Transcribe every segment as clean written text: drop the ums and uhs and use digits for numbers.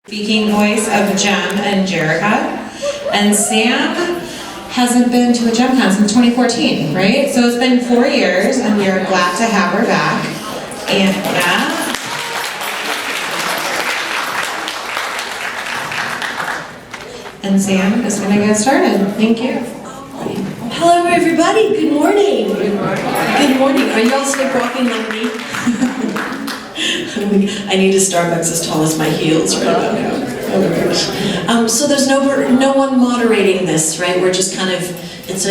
Speaking voice of Jem and Jerica. And Sam hasn't been to a JemCon since 2014, right? So it's been 4 years, and we are glad to have her back. And Sam is going to get started. Thank you. Hello, everybody. Good morning. Good morning. Good morning. Are you all sleepwalking like me? I need a Starbucks as tall as my heels right about now. Oh my gosh. So there's no one moderating this, right? We're just kind of it's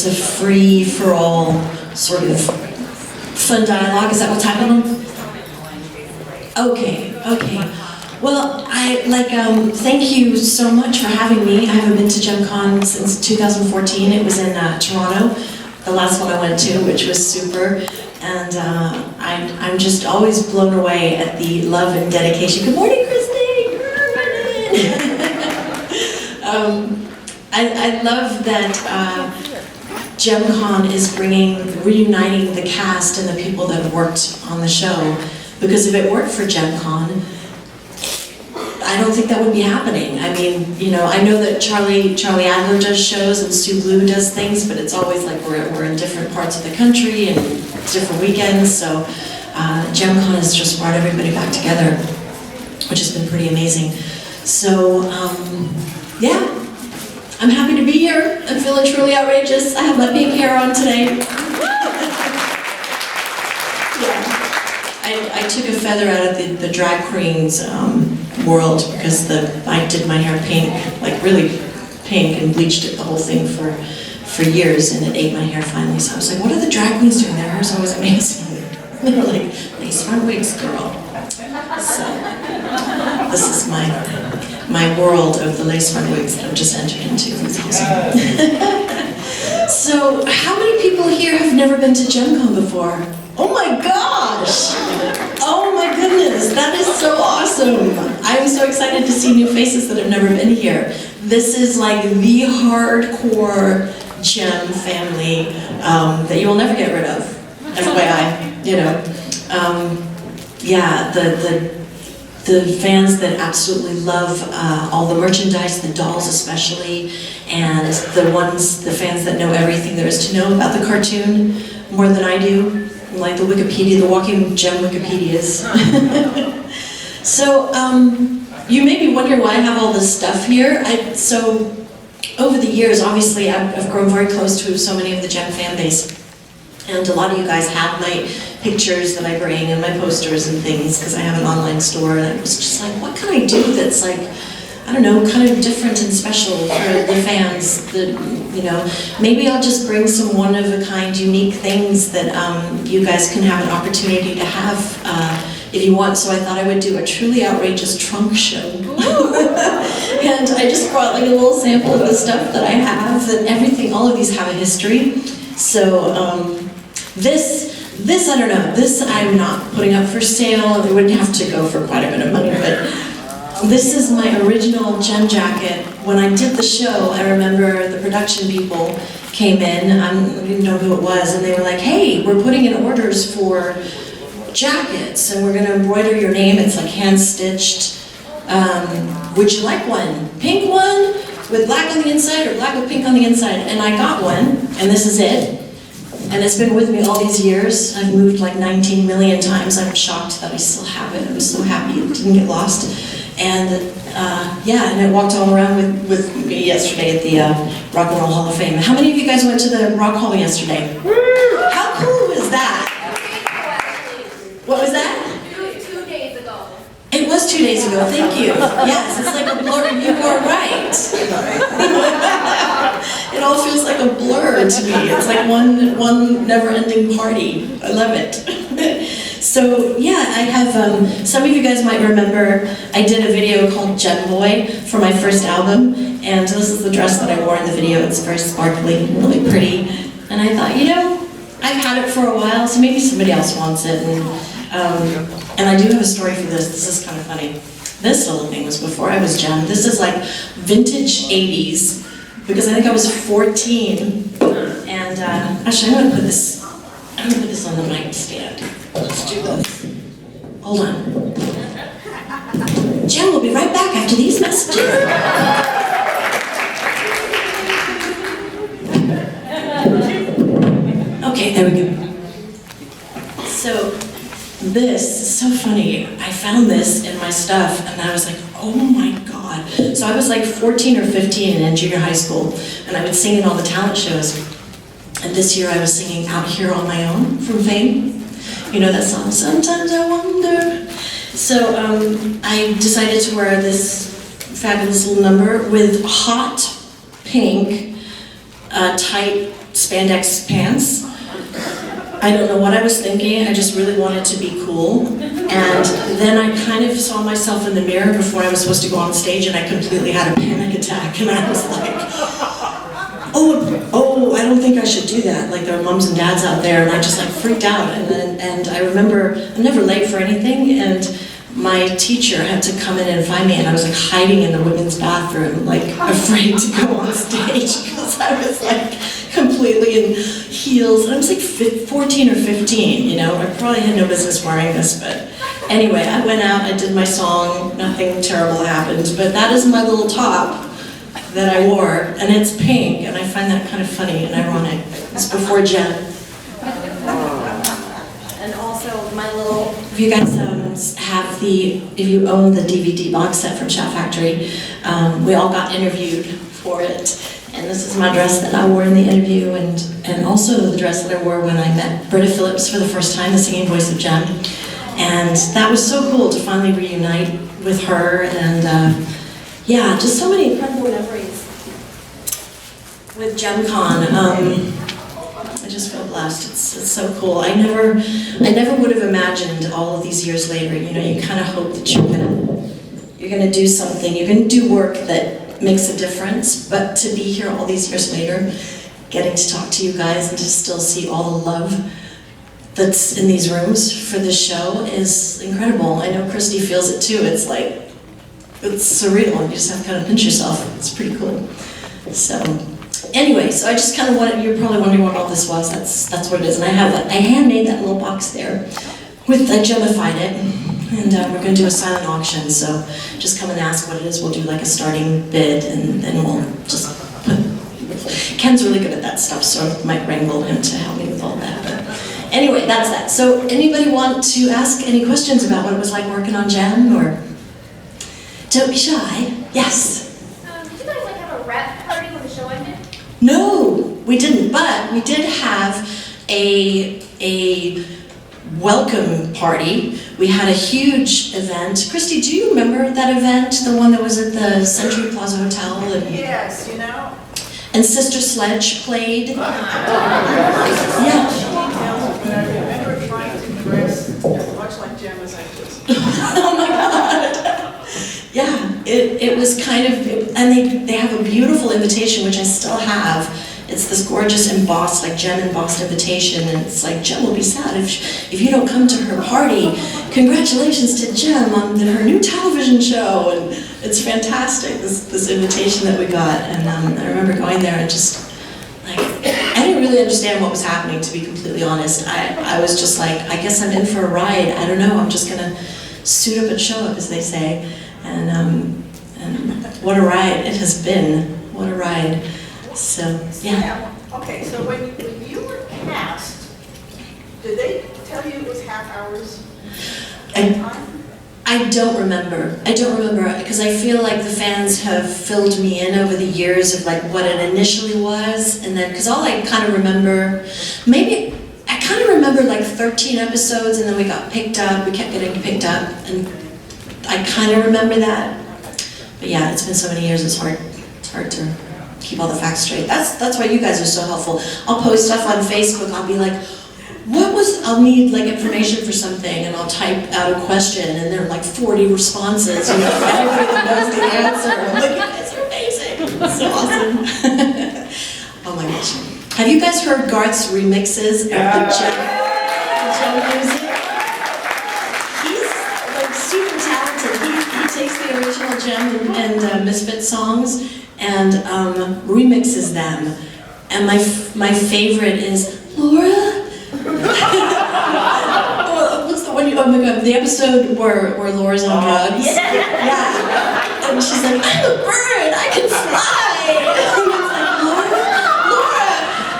a free for all sort of fun dialogue. Is that what's happening? Okay. Well, thank you so much for having me. I haven't been to JemCon since 2014. It was in Toronto, the last one I went to, which was super. And I'm just always blown away at the love and dedication. Good morning, Christy! I love that JemCon is reuniting the cast and the people that have worked on the show. Because if it weren't for JemCon, I don't think that would be happening. I mean, you know, I know that Charlie Adler does shows and Sue Blue does things, but it's always like we're in different parts of the country and different weekends. So JemCon has just brought everybody back together, which has been pretty amazing. So yeah, I'm happy to be here. I'm feeling truly outrageous. I have my pink hair on today. I took a feather out of the drag queens world because I did my hair pink, like really pink, and bleached it, the whole thing for years, and it ate my hair finally. So I was like, what are the drag queens doing? Their hair's always amazing. They were like, lace front wigs, girl. So this is my world of the lace front wigs that I've just entered into. It's awesome. So how many people here have never been to JemCon before? Oh my gosh! Oh my goodness, that is so awesome! I'm so excited to see new faces that have never been here. This is like the hardcore Gem family that you will never get rid of. FYI, you know. Yeah, the fans that absolutely love all the merchandise, the dolls especially, and the fans that know everything there is to know about the cartoon more than I do. Like the Wikipedia, the walking Gem Wikipedias. So, you may be wondering why I have all this stuff here. So, over the years, obviously, I've grown very close to so many of the Gem fan base. And a lot of you guys have my pictures that I bring and my posters and things, because I have an online store, and I was just like, what can I do that's like, I don't know, kind of different and special for the fans, you know, maybe I'll just bring some one-of-a-kind, unique things that you guys can have an opportunity to have if you want. So I thought I would do a truly outrageous trunk show. And I just brought like a little sample of the stuff that I have, and everything, all of these have a history. So this, I don't know, this I'm not putting up for sale. It wouldn't have to go for quite a bit of money, but this is my original Gem jacket. When I did the show, I remember the production people came in, I didn't know who it was, and they were like, hey, we're putting in orders for jackets, and we're gonna embroider your name. It's like hand-stitched. Would you like one? Pink one with black on the inside, or black with pink on the inside? And I got one, and this is it. And it's been with me all these years. I've moved like 19 million times. I'm shocked that I still have it. I was so happy it didn't get lost. And yeah, and it walked all around with me yesterday at the Rock and Roll Hall of Fame. How many of you guys went to the Rock Hall yesterday? How cool was that? What was that? 2 days ago. It was 2 days ago, thank you. Yes, it's like a blur, you were right. It all feels like a blur to me. It's like one never-ending party. I love it. So yeah, I have, some of you guys might remember, I did a video called Gem Boy for my first album, and this is the dress that I wore in the video. It's very sparkly, really pretty, and I thought, you know, I've had it for a while, so maybe somebody else wants it, and I do have a story for this. This is kind of funny. This little thing was before I was Gem. This is like vintage 80s, because I think I was 14, and actually I'm gonna put this on the mic stand. Let's do this. Hold on. Jem will be right back. Yes, Jim. Okay, there we go. So, this is so funny. I found this in my stuff and I was like, oh my God. So I was like 14 or 15 in junior high school and I would sing in all the talent shows. And this year I was singing Out Here on My Own from Fame. You know that song, Sometimes I Wonder. So I decided to wear this fabulous little number with hot pink tight spandex pants. I don't know what I was thinking, I just really wanted to be cool. And then I kind of saw myself in the mirror before I was supposed to go on stage and I completely had a panic attack and I was like, oh, I don't think I should do that. Like there were moms and dads out there and I just like freaked out. And I remember, I'm never late for anything and my teacher had to come in and find me and I was like hiding in the women's bathroom, like afraid to go on stage because I was like completely in heels. And I was like 14 or 15, you know, I probably had no business wearing this, but anyway, I went out, I did my song, nothing terrible happened, but that is my little top that I wore, and it's pink, and I find that kind of funny and ironic. It's before Jen. And also my little, if you guys have if you own the DVD box set from Shout Factory, we all got interviewed for it. And this is my dress that I wore in the interview, and also the dress that I wore when I met Britta Phillips for the first time, the singing voice of Jem. And that was so cool to finally reunite with her, and yeah, just so many incredible memories with JemCon. I just feel blessed. It's so cool. I never would have imagined all of these years later. You know, you kind of hope that you're gonna do something. You're gonna do work that makes a difference. But to be here all these years later, getting to talk to you guys and to still see all the love that's in these rooms for this show is incredible. I know Christy feels it too. It's like, it's surreal. You just have to kind of pinch yourself. It's pretty cool. So, anyway, so I just kind of wanted, you're probably wondering what all this was. That's what it is. And I handmade that little box there. I gemified it. And we're going to do a silent auction. So just come and ask what it is. We'll do like a starting bid and then we'll just put, Ken's really good at that stuff, so I might wrangle him to help me with all that. But anyway, that's that. So anybody want to ask any questions about what it was like working on Jem, or? Don't be shy. Yes? Did you guys like have a wrap party when the show ended? No, we didn't, but we did have a welcome party. We had a huge event. Christy, do you remember that event? The one that was at the Century Plaza Hotel? And, yes, you know. And Sister Sledge played. Yeah. I remember trying to dress as much like Jem as I could. Oh my God. Yeah, it was kind of, and they have a beautiful invitation, which I still have. It's this gorgeous embossed, like Jem embossed invitation, and it's like, Jem will be sad if you don't come to her party. Congratulations to Jem on her new television show, and it's fantastic, this invitation that we got. And I remember going there and just, like, I didn't really understand what was happening, to be completely honest. I was just like, I guess I'm in for a ride. I don't know, I'm just gonna suit up and show up, as they say. And what a ride it has been. What a ride. So, yeah. Okay, so when you were cast, did they tell you it was half hours time? I don't remember. I don't remember, because I feel like the fans have filled me in over the years of like what it initially was, and then, because all I kind of remember, maybe, I kind of remember like 13 episodes, and then we got picked up, we kept getting picked up, and I kind of remember that. But yeah, it's been so many years, it's hard to keep all the facts straight. That's why you guys are so helpful. I'll post stuff on Facebook, I'll be like, I'll need like information for something, and I'll type out a question, and there are like 40 responses, you know, everybody knows the answer. I'm like, you guys are amazing. It's so awesome. Oh my gosh. Have you guys heard Garth's remixes of the Jem music? He's like super talented. He takes the original Jem and Misfit songs and remixes them. And my favorite is Laura. What's the one? Oh my God, the episode where Laura's on drugs. Yeah. and she's like, I'm a bird, I can fly.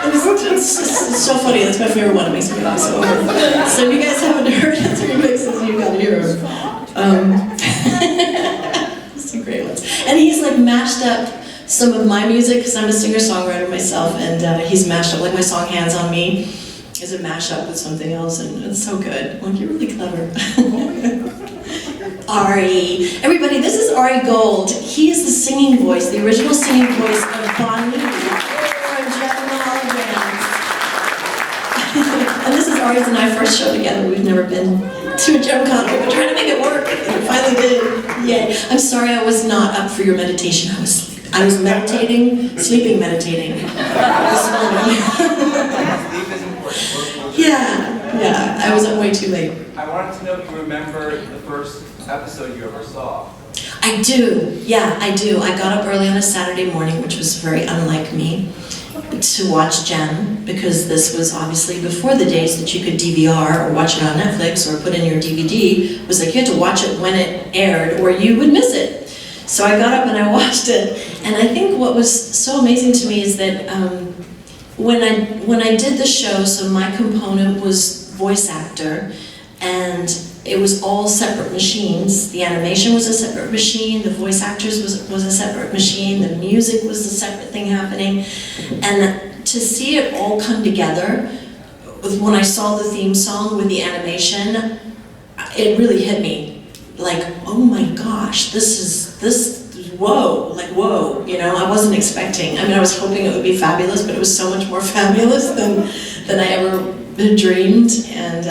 And it's like, Laura. And it's so funny, that's my favorite one, it makes me laugh so hard. So if you guys haven't heard his remixes, you gotta hear them. Some great ones. And he's like mashed up some of my music, because I'm a singer-songwriter myself, and he's mashed up, like my song Hands on Me is a mashup with something else, and it's so good. Like, you're really clever. Ari. Everybody, this is Ari Gold. He is the singing voice, the original singing voice of Bonnie from JemCon. And this is Ari's and I first show together. We've never been to a JemCon. We've been trying to make it work. We finally did. Yay. I'm sorry I was not up for your meditation. I was meditating, sleeping meditating this morning. Sleep is important. Yeah, I was up way too late. I wanted to know if you remember the first episode you ever saw. I do, yeah, I do. I got up early on a Saturday morning, which was very unlike me, to watch Jem, because this was obviously before the days that you could DVR or watch it on Netflix or put in your DVD. It was like you had to watch it when it aired or you would miss it. So I got up and I watched it, and I think what was so amazing to me is that when I did the show, so my component was voice actor, and it was all separate machines. The animation was a separate machine, the voice actors was a separate machine, the music was a separate thing happening, and to see it all come together, when I saw the theme song with the animation, it really hit me. Like, oh my gosh, whoa, you know, I wasn't expecting. I mean, I was hoping it would be fabulous, but it was so much more fabulous than I ever dreamed. And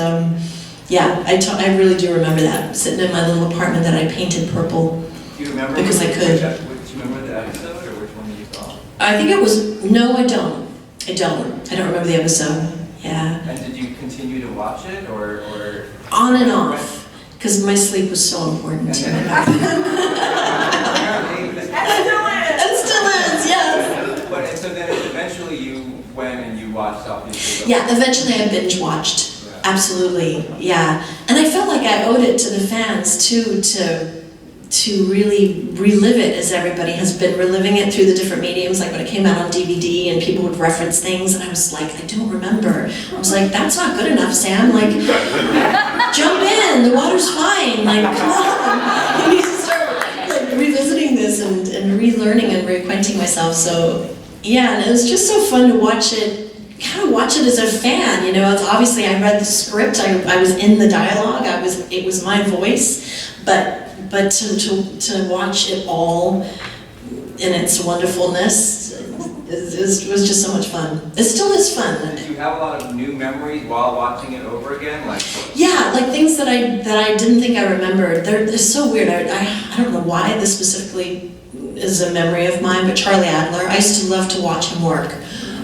yeah, I really do remember that, sitting in my little apartment that I painted purple. Do you remember because I could. Do you remember the episode, or which one you saw? I think it was, no, I don't. I don't remember the episode. Yeah. And did you continue to watch it, or? On and off, because my sleep was so important to me. It still is, yes. But and so then eventually you went and you watched obviously. Yeah, eventually I binge watched. Absolutely, yeah. And I felt like I owed it to the fans too, to really relive it, as everybody has been reliving it through the different mediums, like when it came out on DVD and people would reference things, and I was like, I don't remember. I was like, that's not good enough, Sam. Like, jump in, the water's fine. Like, come on. You need to start like revisiting this and relearning and reacquainting myself. So yeah, and it was just so fun to watch it. Kind of watch it as a fan, you know. It's obviously I read the script, I was in the dialogue, it was my voice, but to watch it all in its wonderfulness was just so much fun. It still is fun. Did you have a lot of new memories while watching it over again? Like, yeah, like things that I didn't think I remembered. They're so weird. I don't know why this specifically is a memory of mine, but Charlie Adler, I used to love to watch him work.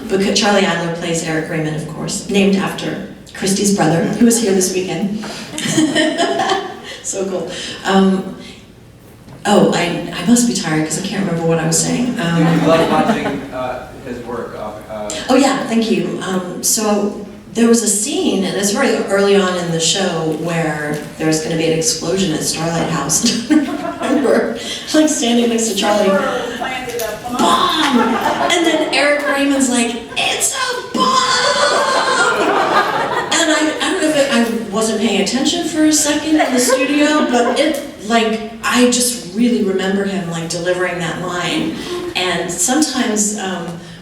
Because Charlie Adler plays Eric Raymond, of course, named after Christy's brother, who was here this weekend. So cool. I must be tired because I can't remember what I was saying. you love watching his work. Oh yeah, thank you. So there was a scene, and it's very early on in the show, where there's going to be an explosion at Starlight House. I remember, like standing next to Charlie. Bomb! And then Eric Raymond's like, it's a bomb! And I don't know if I wasn't paying attention for a second in the studio, but I just really remember him like delivering that line. And sometimes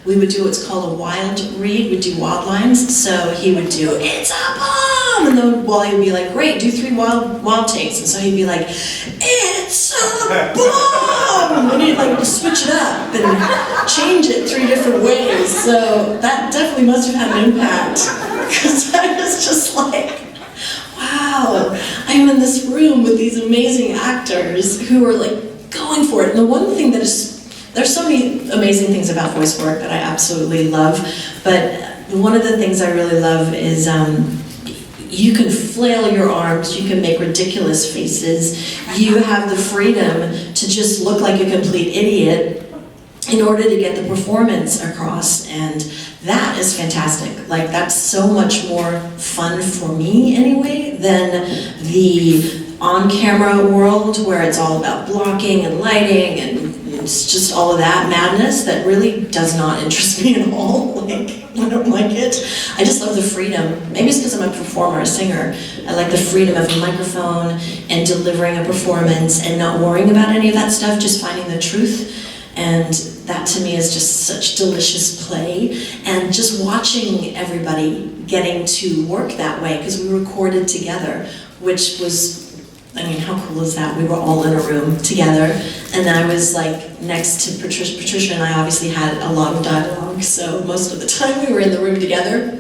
we would do what's called a wild read, we'd do wild lines, so he would do, it's a bomb! And then Wally would be like, great, do 3 wild takes. And so he'd be like, it's a bomb! And he'd like switch it up and change it 3 different ways. So that definitely must have had an impact. Because I was just like, wow, I'm in this room with these amazing actors who are like going for it. And the one thing that is, there's so many amazing things about voice work that I absolutely love, but one of the things I really love is you can flail your arms, you can make ridiculous faces, you have the freedom to just look like a complete idiot in order to get the performance across, and that is fantastic. Like, that's so much more fun for me anyway than the on-camera world where it's all about blocking and lighting and it's just all of that madness that really does not interest me at all. Like, I don't like it. I just love the freedom. Maybe it's because I'm a performer, a singer. I like the freedom of a microphone and delivering a performance and not worrying about any of that stuff, just finding the truth. And that to me is just such delicious play. And just watching everybody getting to work that way, because we recorded together, which was, I mean, how cool is that? We were all in a room together, and I was like next to Patricia. Patricia and I obviously had a lot of dialogue, so most of the time we were in the room together.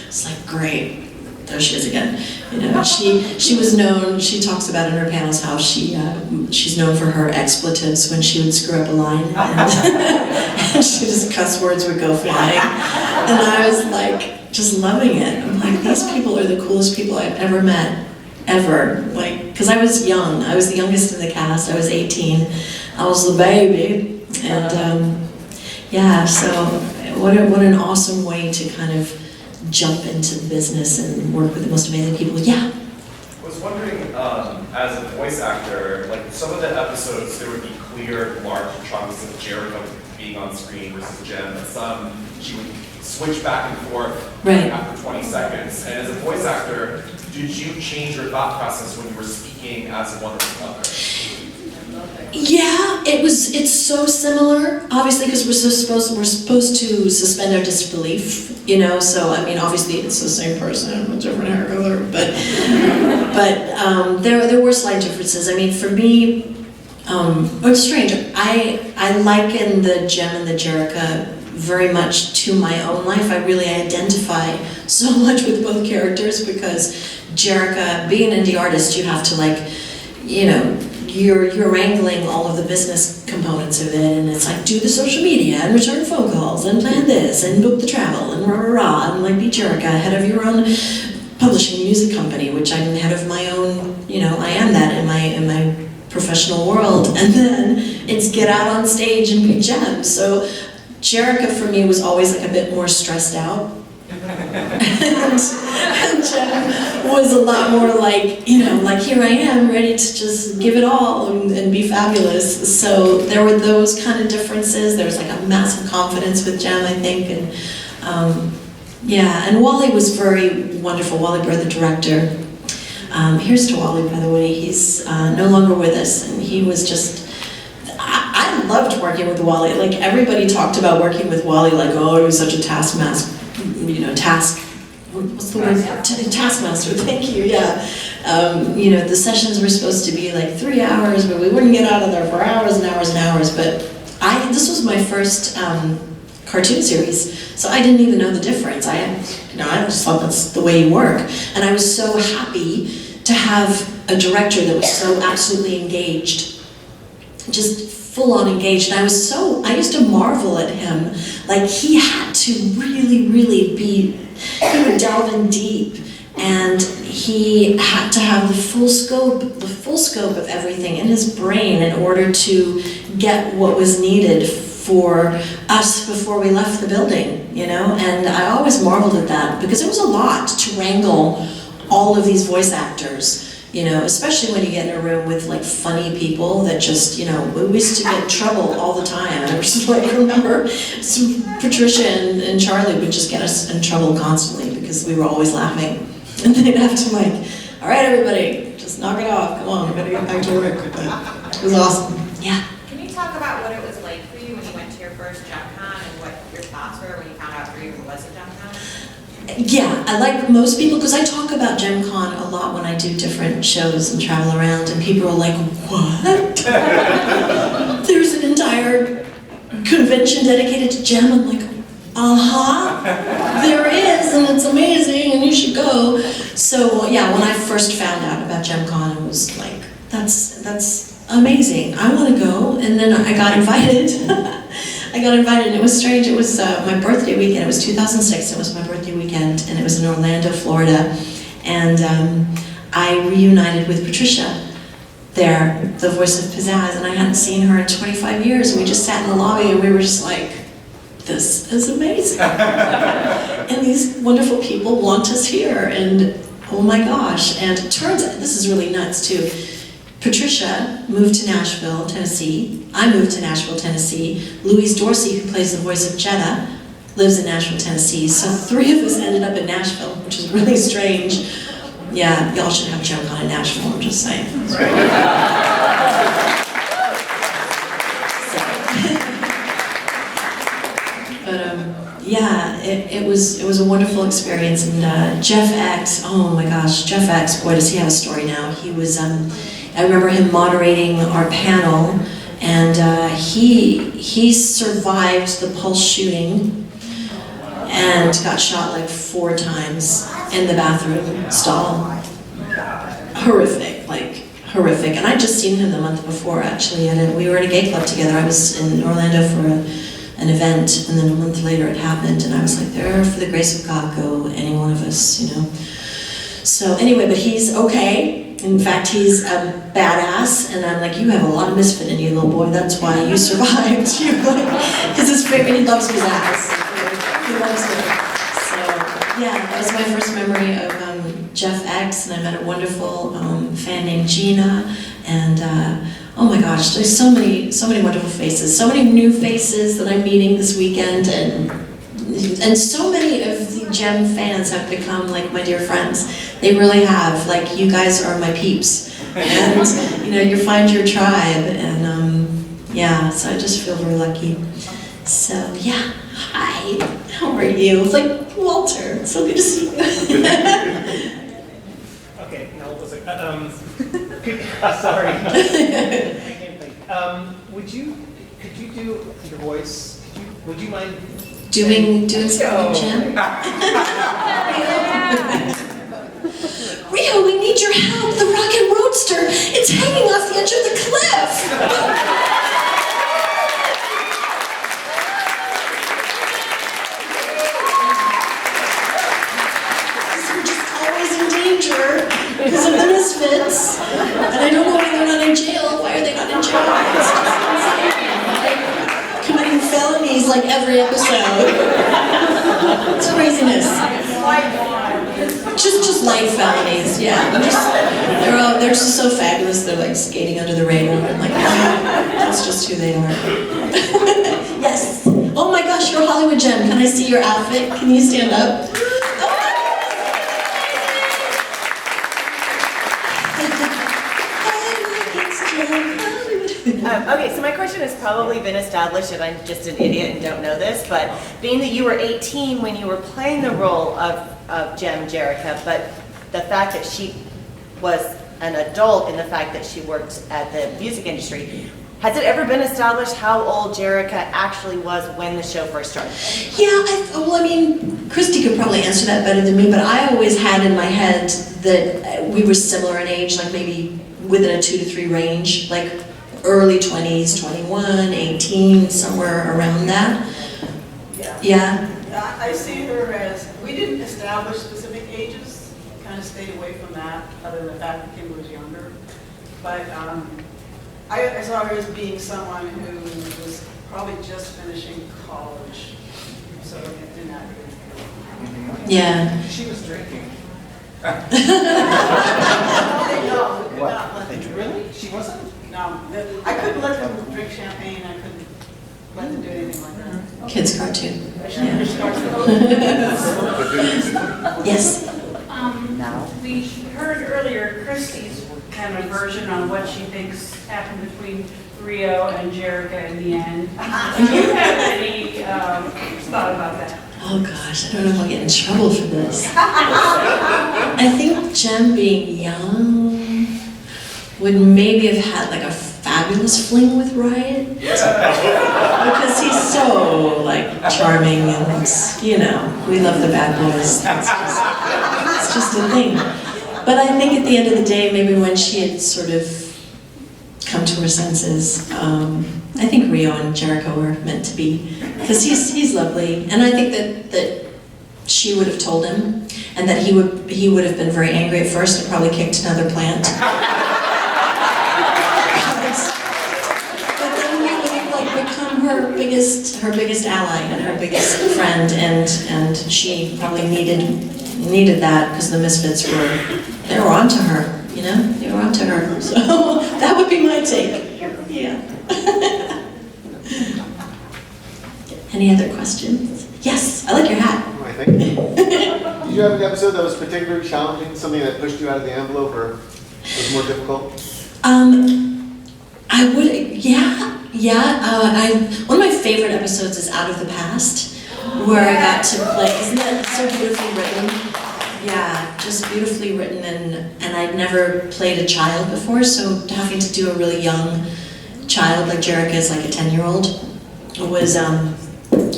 It's like, great, there she is again. You know, she was known. She talks about in her panels how she's known for her expletives when she would screw up a line, and she just cuss words would go flying, and I was like just loving it. I'm like, these people are the coolest people I've ever met. Ever, like, because I was young. I was the youngest in the cast. I was 18. I was the baby, and yeah. So what an awesome way to kind of jump into the business and work with the most amazing people. Yeah. I was wondering, as a voice actor, like some of the episodes, there would be clear, large chunks of Jericho being on screen versus Jem, but some she would switch back and forth Right. after 20 seconds. And as a voice actor, did you change your thought process when you were speaking as one or the other? Yeah, it's so similar, obviously, because we're supposed to suspend our disbelief, you know, so I mean, obviously it's the same person with different hair color, but there were slight differences. I mean, for me, it's strange. I liken the Jem and the Jerica very much to my own life. I really identify so much with both characters because Jerica, being an indie artist, you have to, like, you know, you're wrangling all of the business components of it, and it's like, do the social media and return phone calls and plan this and book the travel and rah rah rah, and like be Jerica, head of your own publishing music company, which I'm head of my own, you know, I am that in my professional world. And then it's get out on stage and be Jem. So Jerica for me was always like a bit more stressed out. and Jem was a lot more like, you know, like here I am ready to just give it all and be fabulous. So there were those kind of differences. There was like a massive confidence with Jem, I think, and yeah, and Wally was very wonderful. Wally Bird, the director. Here's to Wally, by the way. He's no longer with us, and he was just, I loved working with Wally. Like, everybody talked about working with Wally, like, oh, he was such a what's the word? Taskmaster, thank you, yeah. You know, the sessions were supposed to be like 3 hours, but we wouldn't get out of there for hours and hours and hours. But this was my first cartoon series, so I didn't even know the difference. I just thought that's the way you work. And I was so happy to have a director that was so absolutely engaged, just full-on engaged. And I used to marvel at him. Like, he had to really, really he would delve in deep, and he had to have the full scope of everything in his brain in order to get what was needed for us before we left the building, you know? And I always marveled at that, because it was a lot to wrangle all of these voice actors, you know, especially when you get in a room with like funny people that just, you know, we used to get in trouble all the time. I remember Patricia and Charlie would just get us in trouble constantly because we were always laughing. And they'd have to like, all right, everybody, just knock it off. Come on, we gotta get back to work. But it was awesome. Yeah. Can you talk about what it was like for you when you went to your first JemCon and what your thoughts were when you found out there even was a JemCon? Yeah, I like most people, because I talk about JemCon a lot when I do different shows and travel around, and people are like, what? There's an entire convention dedicated to Jem. I'm like, there is, and it's amazing, and you should go. So yeah, when I first found out about JemCon, it was like, that's amazing. I want to go, and then I got invited. And it was strange. It was my birthday weekend. It was 2006. It was my birthday weekend, and it was in Orlando, Florida. And I reunited with Patricia there, the voice of Pizzazz, and I hadn't seen her in 25 years. And we just sat in the lobby, and we were just like, this is amazing. And these wonderful people want us here. And oh my gosh. And it turns out, this is really nuts too. Patricia moved to Nashville, Tennessee. I moved to Nashville, Tennessee. Louise Dorsey, who plays the voice of Jeddah, lives in Nashville, Tennessee. So 3 of us ended up in Nashville, which is really strange. Yeah, y'all should have JemCon in Nashville, I'm just saying. Yeah, it was a wonderful experience, and Jeff X, oh my gosh, Jeff X, boy does he have a story now. He was, I remember him moderating our panel, and he survived the Pulse shooting and got shot like 4 times in the bathroom stall. Horrific, like horrific. And I'd just seen him the month before actually, and we were at a gay club together. I was in Orlando for an event, and then a month later it happened, and I was like, there, for the grace of God, go any one of us, you know. So anyway, but he's okay. In fact, he's a badass, and I'm like, you have a lot of misfit in you, little boy. That's why you survived. Because his favorite, he loves his ass. He loves it. So yeah, that was my first memory of Jeff X, and I met a wonderful fan named Gina, and oh my gosh, there's so many wonderful faces, so many new faces that I'm meeting this weekend, and so many of the Gem fans have become like my dear friends. They really have. Like, you guys are my peeps, and you know, you find your tribe, and yeah, so I just feel very lucky. So yeah, hi, how are you? It's like, Walter, it's so good to see you. Okay, now what was it? Sorry. Could you do your voice? Would you mind doing something, Jim? Rio, we need your help. The rocket roadster, it's hanging off the edge of the cliff. We're just always in danger because of the misfits. And I don't know why they're not in jail. Why are they not in jail? It's just insane. Committing felonies like every episode. It's craziness. Just light felonies, yeah. They're just so fabulous. They're like skating under the radar. And like, that's just who they are. Yes. Oh my gosh, you're a Hollywood gem. Can I see your outfit? Can you stand up? Okay, so my question has probably been established, and I'm just an idiot and don't know this, but being that you were 18 when you were playing the role of Jem Jerica, but the fact that she was an adult in the fact that she worked at the music industry, has it ever been established how old Jerica actually was when the show first started? Yeah, well, I mean, Christy could probably answer that better than me, but I always had in my head that we were similar in age, like maybe within a 2 to 3 range, like early 20s, 21, 18, somewhere around that. Yeah? I see her as, we didn't establish specific ages, kind of stayed away from that, other than the fact that Kim was younger. But I saw her as being someone who was probably just finishing college, so in that age. Yeah. She was drinking. No, we could not let them drink. Really? She wasn't? No, I couldn't let them drink champagne, I couldn't let them do anything like that. Kids cartoon. Yes. We heard earlier Christy's kind of version on what she thinks happened between Rio and Jerica in the end. Do you have any thought about that? Oh gosh, I don't know if I'll get in trouble for this. I think Jem being young would maybe have had like a fabulous fling with Riot. Because he's so like charming and, you know, we love the bad boys. It's just a thing. But I think at the end of the day, maybe when she had sort of come to her senses, I think Rio and Jerica were meant to be. Because he's lovely. And I think that she would have told him, and that he would have been very angry at first and probably kicked another plant. But then he would have like become her biggest ally and her biggest friend, and she probably needed needed that because the Misfits they were onto her, you know? They were onto her. So that would be my take. Yeah. Any other questions? Yes, I like your hat. Why, thank you. Did you have an episode that was particularly challenging, something that pushed you out of the envelope or was more difficult? I would, one of my favorite episodes is Out of the Past, where I got to play, isn't that so beautifully written? Yeah, just beautifully written, and I'd never played a child before, so having to do a really young child, like Jerica is like a 10-year-old,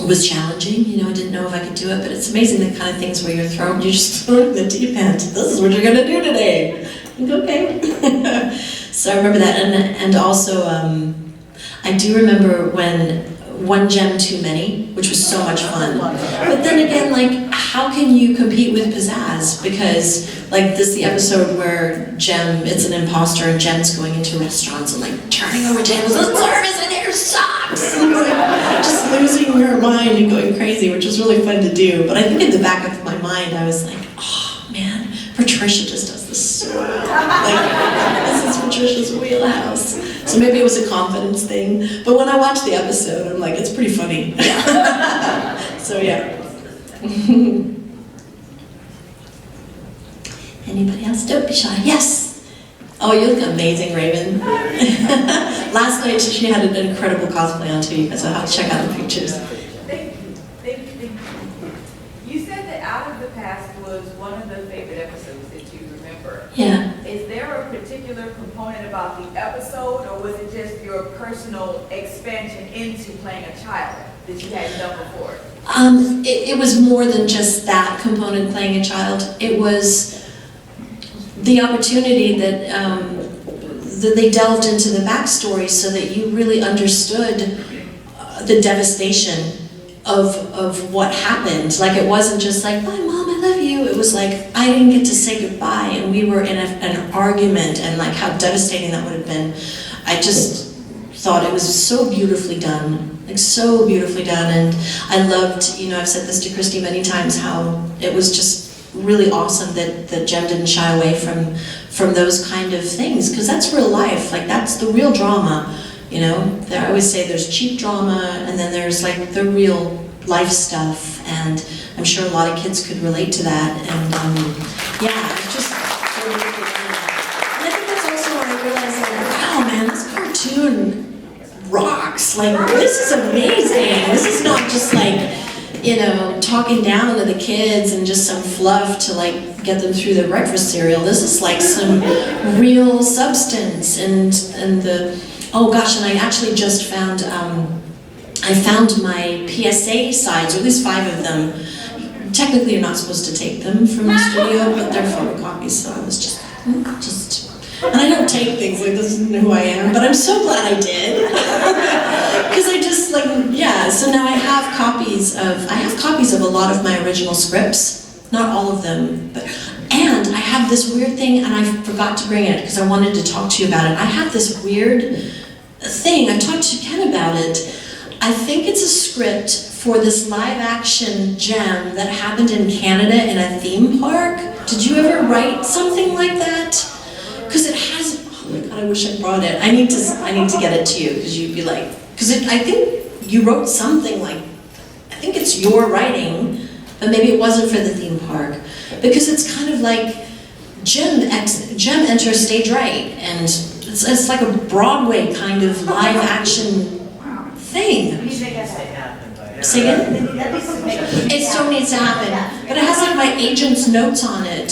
was challenging. You know, I didn't know if I could do it, but it's amazing the kind of things where you're just thrown in the deep end. This is what you're gonna do today. Like, okay. So I remember that, and also I do remember when one gem too many, which was so much fun. But then again, like, how can you compete with pizzazz? Because like the episode where Jem, it's an imposter, and Jem's going into restaurants and like turning over tables, the service in here sucks, and like, just losing her mind and going crazy, which was really fun to do. But I think in the back of my mind, I was like, oh man, Patricia just does this so well. Like, this is Patricia's wheelhouse. So maybe it was a confidence thing. But when I watched the episode, I'm like, it's pretty funny. So yeah. Anybody else? Don't be shy. Yes. Oh, you look amazing, Raven. Last night she had an incredible cosplay on too, so I'll have to check out the pictures. Thank you. You said that Out of the Past was one of the favorite episodes that you remember. Yeah. Is there a particular component about the episode, or was it just your personal expansion into playing a child that you hadn't done before? It was more than just that component, playing a child. It was the opportunity that they delved into the backstory so that you really understood the devastation of what happened. Like, it wasn't just like, bye mom, I love you. It was like, I didn't get to say goodbye, and we were in an argument, and like how devastating that would have been. I just thought it was so beautifully done, like so beautifully done. And I loved, you know, I've said this to Christy many times, how it was just really awesome that Jem didn't shy away from those kind of things, because that's real life. Like, that's the real drama. You know, I always say there's cheap drama, and then there's like the real life stuff, and I'm sure a lot of kids could relate to that. And yeah, it's just so really good. And I think that's also when I realized, like, wow, man, this cartoon rocks. Like, this is amazing. This is not just like, you know, talking down to the kids and just some fluff to like get them through the breakfast cereal. This is like some real substance, and the, oh gosh, and I actually just found, I found my PSA sides, or at least 5 of them. Technically you're not supposed to take them from the studio, but they're photocopies, so I was just, and I don't take things, like, this isn't who I am, but I'm so glad I did. Because I just, like, yeah, so now I have copies of a lot of my original scripts, not all of them, but, and I have this weird thing, and I forgot to bring it because I wanted to talk to you about it. I have this weird thing, I talked to Ken about it. I think it's a script for this live-action Jem that happened in Canada in a theme park. Did you ever write something like that? Because it has, oh my god, I wish I brought it. I need to get it to you, because you'd be like, because I think you wrote something like, I think it's your writing, but maybe it wasn't for the theme park. Because it's kind of like Jem enters stage right, and it's like a Broadway kind of live action thing. Say again? It still needs to happen. But it has like my agent's notes on it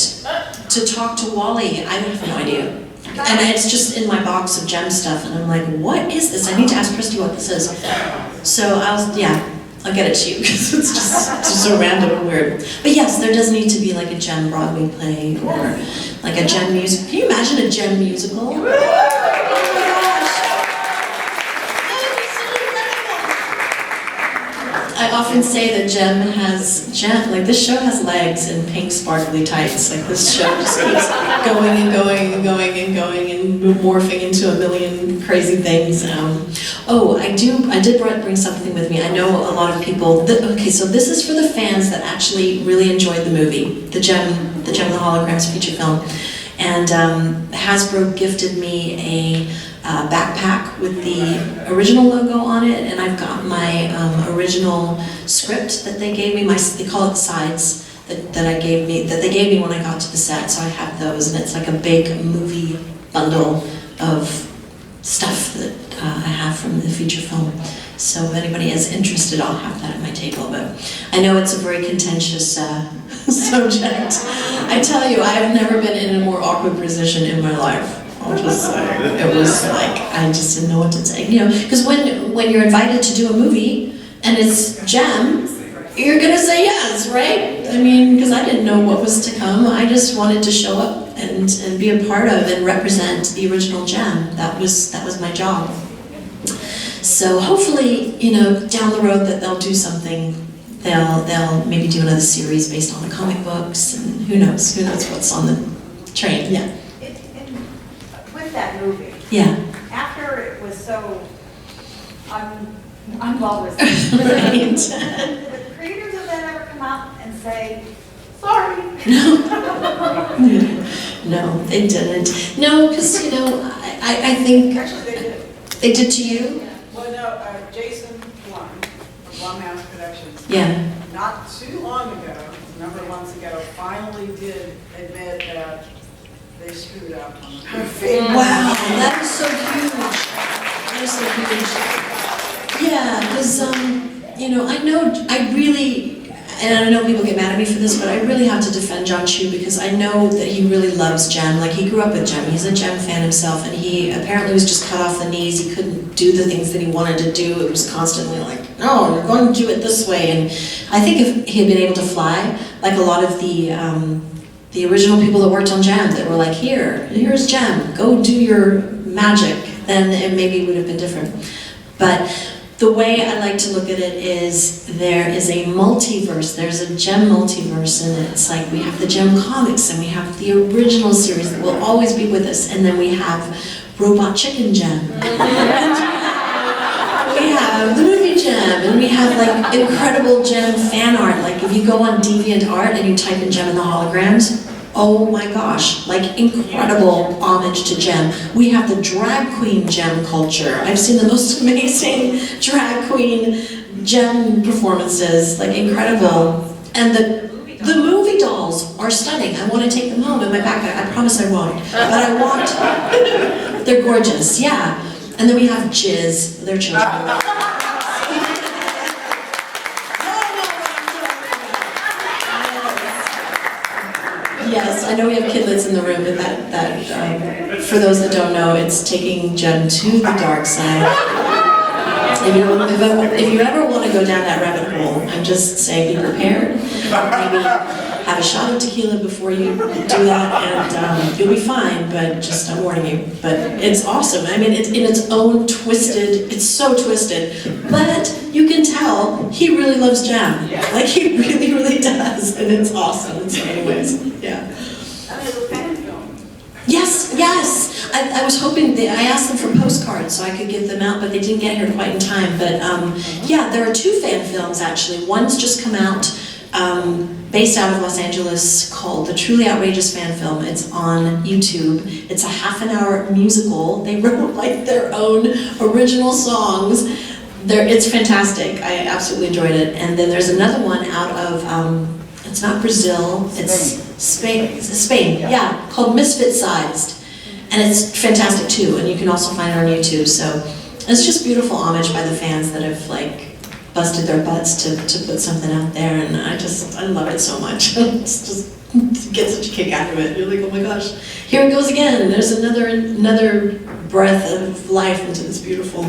to talk to Wally. I have no idea. And it's just in my box of Jem stuff, and I'm like, what is this? I need to ask Christy what this is. So I'll get it to you, because it's just so random and weird. But yes, there does need to be like a Jem Broadway play, or like a Jem musical. Can you imagine a Jem musical? Oh my gosh! I often say that Jem, like, this show has legs and pink sparkly tights. Like, this show just keeps going and going and going and going and morphing into a million crazy things. Oh, I did bring something with me. I know a lot of people, okay, so this is for the fans that actually really enjoyed the movie, the Gem and the Holograms feature film. And Hasbro gifted me a backpack with the original logo on it, and I've got my original script that they gave me, they call it the sides, that they gave me when I got to the set, so I have those, and it's like a big movie bundle of stuff that I have from the feature film. So if anybody is interested, I'll have that at my table. But I know it's a very contentious subject. I tell you, I have never been in a more awkward position in my life. It was like, I just didn't know what to say. You know, because when you're invited to do a movie and it's Gem, you're gonna say yes, right? I mean, because I didn't know what was to come. I just wanted to show up and be a part of and represent the original Gem. That was my job. So hopefully, you know, down the road that they'll do something. They'll maybe do another series based on the comic books, and who knows what's on the train. Yeah. With that movie. Yeah. After it was so unwell Right. received. Did the creators of that ever come out and say, sorry? No, they didn't. No, because, you know, I think... Actually, they did. They did to you? Well, no, Jason Blum from Blumhouse Productions. Yeah. Not too long ago, a number of months ago, finally did admit that they screwed up on the movie. Wow, that is so huge. That is so huge. Yeah, because, you know, I really, and I know people get mad at me for this, but I really have to defend John Chu because I know that he really loves Gem. Like, he grew up with Gem. He's a Gem fan himself, and he apparently was just cut off the knees. He couldn't do the things that he wanted to do. It was constantly like, no, you're going to do it this way. And I think if he had been able to fly, like a lot of the original people that worked on Gem that were like, here's Gem, go do your magic, then it maybe would have been different. But the way I like to look at it is there is a multiverse. There's a Gem multiverse, and it's like we have the Gem comics, and we have the original series that will always be with us, and then we have Robot Chicken Gem. We have the movie Gem, and we have like incredible Gem fan art. Like if you go on DeviantArt and you type in Gem and the Holograms, oh my gosh, like incredible homage to Gem. We have the drag queen Gem culture. I've seen the most amazing drag queen Gem performances, like incredible. And the movie dolls are stunning. I want to take them home in my backpack. I promise I won't. But I want, they're gorgeous, yeah. And then we have Jizz, their children. Yes, I know we have kidlets in the room, but that for those that don't know, it's taking Gem to the dark side. If you ever want to go down that rabbit hole, I'm just saying be prepared. Maybe have a shot of tequila before you do that, and you'll be fine, but just I'm warning you. But it's awesome. I mean, it's in its own twisted, it's so twisted, but you can tell he really loves Gem. Like he really, really does, and it's awesome. So anyways, yeah. Yes, yes. I was hoping I asked them for postcards so I could give them out, but they didn't get here quite in time. But yeah, there are 2 fan films actually. One's just come out, based out of Los Angeles, called The Truly Outrageous Fan Film. It's on YouTube. It's a half-an-hour musical. They wrote like their own original songs. It's fantastic. I absolutely enjoyed it. And then there's another one out of, it's not Brazil, it's Spain, yeah, called Misfit Sized. And it's fantastic too, and you can also find it on YouTube. So it's just beautiful homage by the fans that have like busted their butts to put something out there, and I love it so much. It's just get such a kick out of it. You're like, oh my gosh, here it goes again. There's another breath of life into this beautiful,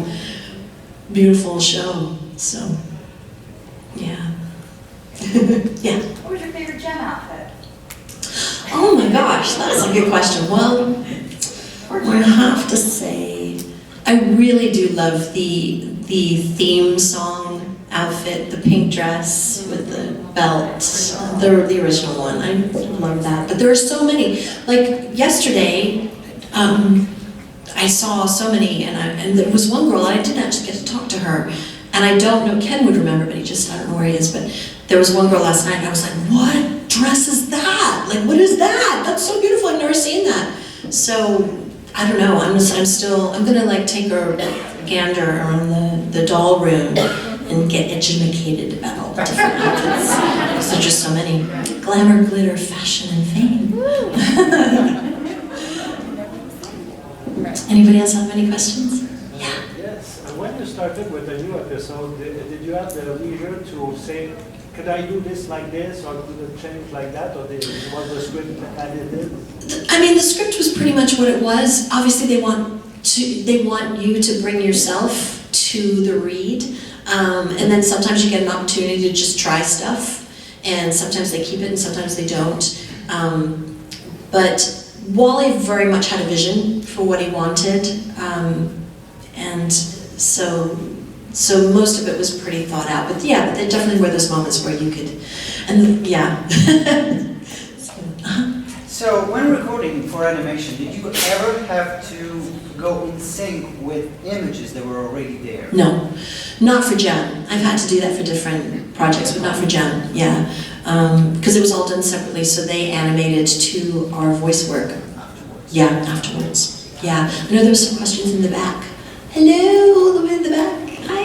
beautiful show. So yeah. Yeah. What was your favorite Gem outfit? Oh my gosh, that's a good question. Well, I have to say, I really do love the theme song outfit, the pink dress with the belt, the original one. I love that. But there are so many. Like yesterday, I I saw so many, and there was one girl, and I didn't actually get to talk to her, and I don't know, Ken would remember, but I don't know where he is, but there was one girl last night, and I was like, what dress is that? Like, what is that? That's so beautiful, I've never seen that. So, I don't know, I'm gonna like take a gander around the doll room and get educated about all the different outfits. There's just so many. Glamour, glitter, fashion, and fame. Anybody else have any questions? Yeah. Yes. And when you started with the new episode, did you have the leisure to say, could I do this like this, or could it change like that, or was the script edited? I mean, the script was pretty much what it was. Obviously, they want you to bring yourself to the read, and then sometimes you get an opportunity to just try stuff, and sometimes they keep it and sometimes they don't. But Wally very much had a vision for what he wanted, and so most of it was pretty thought out. But yeah, there definitely were those moments where you could, So when recording for animation, did you ever have to go in sync with images that were already there? No, not for Gem. I've had to do that for different projects, but not for Gem, yeah. Because it was all done separately, so they animated to our voice work. Yeah, afterwards. Yeah, I know there were some questions in the back. Hello, all the way in the back. Hi.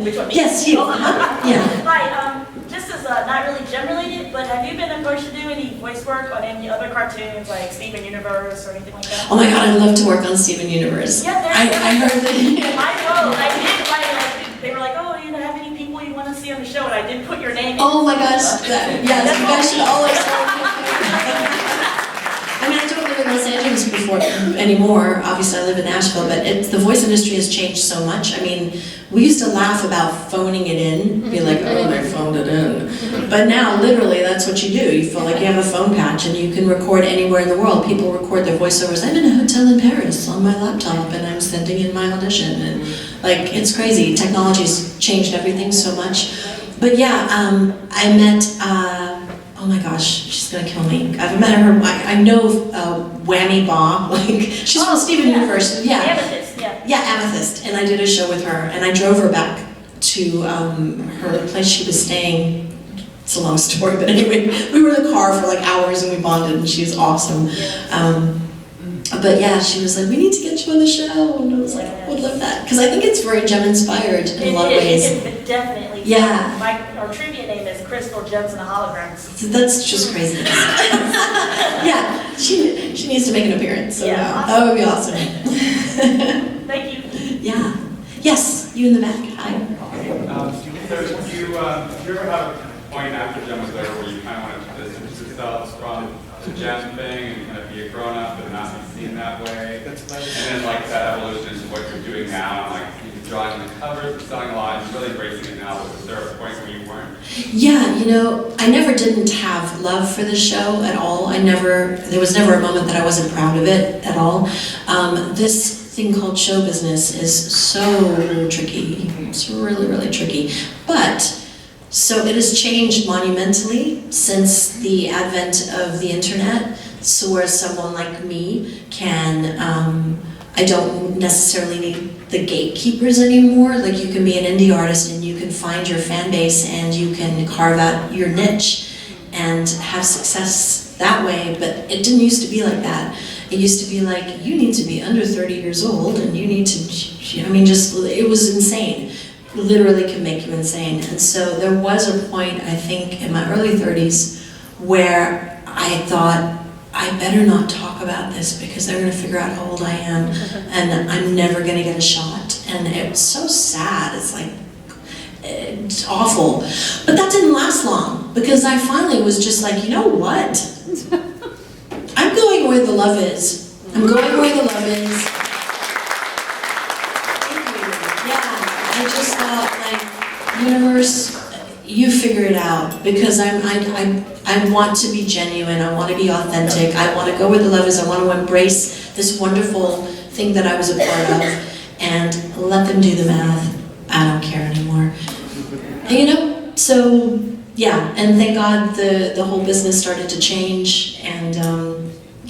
Which one? Yes, you. Yeah. Hi, this is not really Gem related, but have you been approached to do any voice work on any other cartoons like Steven Universe or anything like that? Oh my God, I'd love to work on Steven Universe. Yeah, I heard that. I know. I did. They were like, oh, you know, how many people you want to see on the show, and I did put your name in. Oh my gosh, yes, you guys should always. I mean, I don't live in Los Angeles anymore. Obviously, I live in Nashville, but the voice industry has changed so much. I mean, we used to laugh about phoning it in, be like, oh, they phoned it in. But now, literally, that's what you do. You feel like you have a phone patch and you can record anywhere in the world. People record their voiceovers. I'm in a hotel in Paris on my laptop and I'm sending in my audition. And like, it's crazy. Technology's changed everything so much. But yeah, I met, oh my gosh, she's gonna kill me. I've met her, I know Whammy Ba, like, she's from Steven Universe. Yeah. Amethyst, yeah. Yeah, Amethyst, and I did a show with her, and I drove her back to her place she was staying. It's a long story, but anyway, we were in the car for like hours and we bonded, and she was awesome. But yeah, she was like, we need to get you on the show, and I was like, I would love that, because I think it's very Gem-inspired in a lot of ways. It definitely. Yeah. Our trivia name is Crystal Gems and Holograms. So that's just crazy. Yeah, she needs to make an appearance. So Yeah. that would be awesome. Thank you. Yeah. Yes, you in the back. Hi. So do you ever have a point after Gem was there where you kind of wanted to distance yourselves from the Gem thing and kind of be a grown-up and not be seen that way? And then like that evolution is what you're doing now, like you're drawing the covers, and selling a lot, and you're really embracing it now. Was there a point where you weren't? Yeah, you know, I never didn't have love for the show at all. There was never a moment that I wasn't proud of it at all. This thing called show business is so tricky. It's really, really tricky. But, so it has changed monumentally since the advent of the internet, so where someone like me can, I don't necessarily need the gatekeepers anymore. Like, you can be an indie artist and you can find your fan base and you can carve out your niche and have success that way, but it didn't used to be like that. It used to be like, you need to be under 30 years old and you need to, I mean, just, it was insane. Literally can make you insane. And so there was a point, I think, in my early 30s where I thought, I better not talk about this because they're going to figure out how old I am and I'm never going to get a shot. And it was so sad. It's like, it's awful. But that didn't last long because I finally was just like, you know what? I'm going where the love is. I'm going where the love is. I just thought, like, universe, you figure it out, because I want to be genuine, I want to be authentic, I want to go where the love is, I want to embrace this wonderful thing that I was a part of, and let them do the math. I don't care anymore. And, you know, so, yeah, and thank God the whole business started to change, and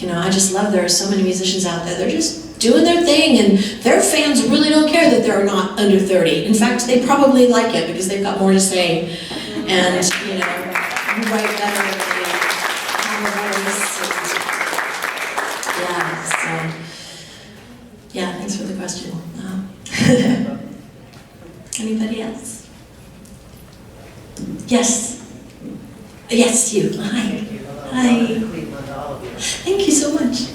You know, I just love there are so many musicians out there. They're just doing their thing, and their fans really don't care that they're not under 30. In fact, they probably like it because they've got more to say, and you know, write better. They have a voice. And, yeah, thanks for the question. Anybody else? Yes. Yes, you. Hi. Hi. Cleveland, all of you. Thank you so much.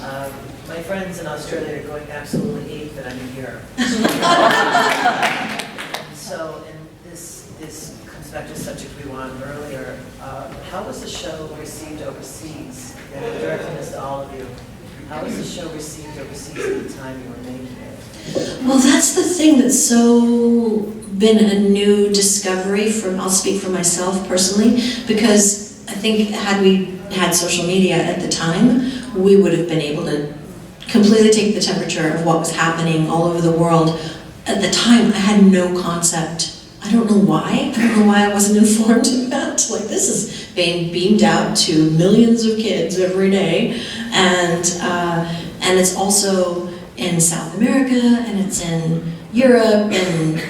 My friends in Australia are going absolutely ape that I'm here. So, and this comes back to a subject we were on earlier. How was the show received overseas? And I'm directing this to all of you. How was the show received overseas at the time you were making it? Well, that's the thing that's so been a new discovery from, I'll speak for myself personally, because I think had we had social media at the time, we would have been able to completely take the temperature of what was happening all over the world. At the time, I had no concept. I don't know why. I don't know why I wasn't informed of that. Like, this is being beamed out to millions of kids every day, and it's also in South America, and it's in Europe, and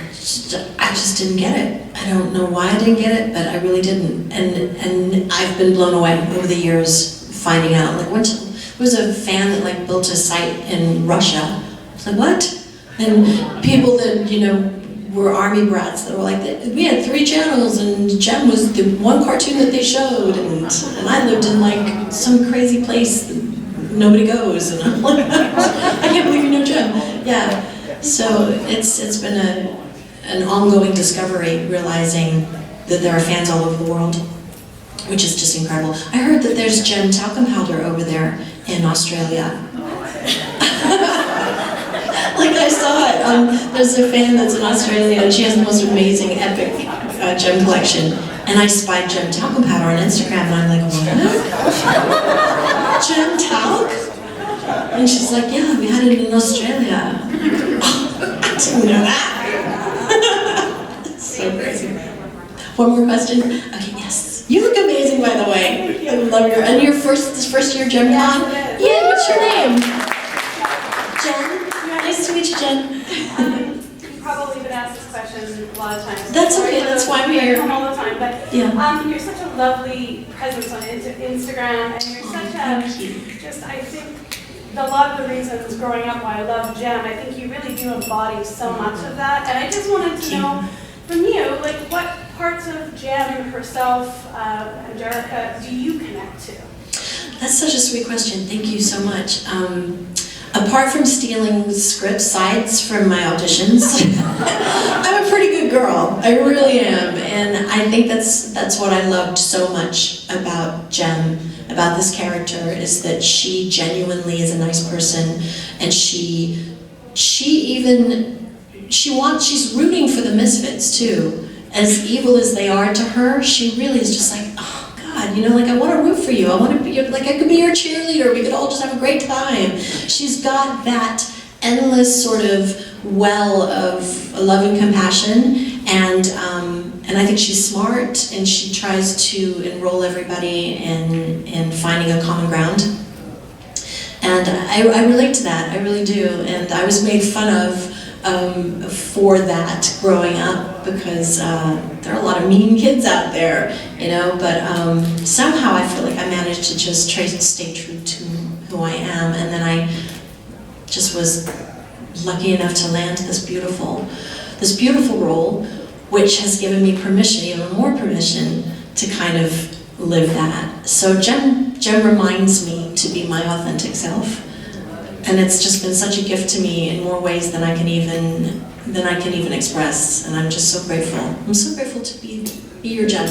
I just didn't get it. I don't know why I didn't get it, but I really didn't. And I've been blown away over the years finding out. Like, there was a fan that like built a site in Russia. I was like, what? And people that, you know, were army brats that were like, we had 3 channels and Jem was the one cartoon that they showed, and I lived in like some crazy place that nobody goes, and I'm like, I can't believe you know Jem. Yeah, so it's been an ongoing discovery, realizing that there are fans all over the world, which is just incredible. I heard that there's Jem talcum powder over there in Australia. Like, I saw it. There's a fan that's in Australia, and she has the most amazing, epic Jem collection. And I spied Jem talcum powder on Instagram, and I'm like, what? Jem talc? And she's like, yeah, we had it in Australia. Oh, I didn't know that. So crazy. One more question? Okay, yes. You look amazing, by the way. I love your, and this first year JemCon? Yeah, what's your name? Jen? Nice to meet you, Jen. You've probably been asked this question a lot of times. That's okay, that's why we're here. All the time, but yeah. You're such a lovely presence on Instagram, and you're such I think a lot of the reasons growing up why I love Jem, I think you really do embody so much of that, and I just wanted to know from you, like, what parts of Jem herself and Jerica do you connect to? That's such a sweet question. Thank you so much. Apart from stealing script sides from my auditions, I'm a pretty good girl. I really am, and I think that's what I loved so much about Jem, about this character, is that she genuinely is a nice person, and she's rooting for the misfits too. As evil as they are to her, she really is just like, oh God, you know, like, I want to root for you. I want to be like, I could be your cheerleader. We could all just have a great time. She's got that endless sort of well of love and compassion, and I think she's smart, and she tries to enroll everybody in finding a common ground. And I relate to that, I really do. And I was made fun of for that growing up, because there are a lot of mean kids out there, you know, but somehow I feel like I managed to just try to stay true to who I am, and then I just was lucky enough to land this beautiful role, which has given me permission, even more permission, to kind of live that. So Jem reminds me to be my authentic self. And it's just been such a gift to me in more ways than I can even express. And I'm just so grateful. I'm so grateful to be your Jem.